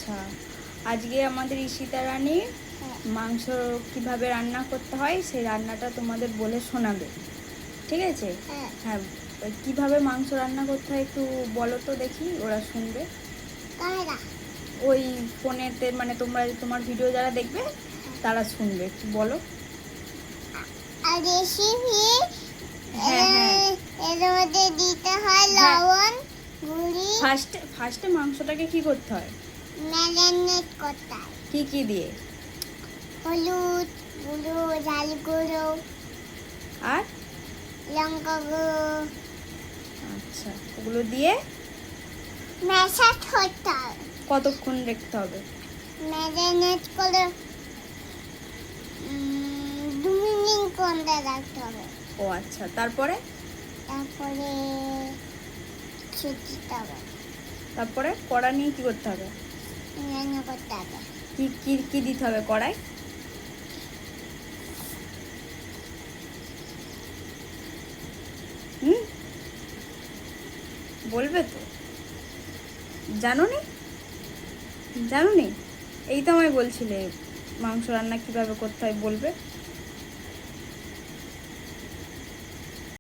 আচ্ছা, আজকে আমাদের ঈশিতা রানী মাংস কিভাবে রান্না করতে হয় সেই রান্নাটা তোমাদের বলে শোনাবে, ঠিক আছে? হ্যাঁ, কিভাবে মাংস রান্না করতে হয় একটু বলো তো দেখি, ওরা শুনবে। ওই ফোনেতে মানে তোমার ভিডিও যারা দেখবে তারা শুনবে, একটু বলো। রেসিপি হ্যাঁ হ্যাঁ, এর মধ্যে দিতে হয় লবণ গুঁড়ি। ফার্স্টে মাংসটাকে কি করতে হয়? ম্যারিনেট করতে হয়। কি কি দিয়ে? হলুদ গুঁড়ো, ঝাল গুঁড়ো, আর লঙ্কা গুঁড়ো। আচ্ছা, ওগুলো দিয়ে ম্যাশাট করতে হবে। কতক্ষণ রাখতে হবে? ম্যারিনেট করে 2 মিনিট করে রাখতে হবে। ও আচ্ছা, তারপরে তারপরে দিতে হবে। তারপরে কড়া নিয়ে কি করতে হবে? রান্না করতে হবে। কি কি কি দিতে হবে কড়াই? বলবে তো? জানোনি? এই তো আমায় বলছিলে মাংস রান্না কিভাবে করতে হয়, বলবে।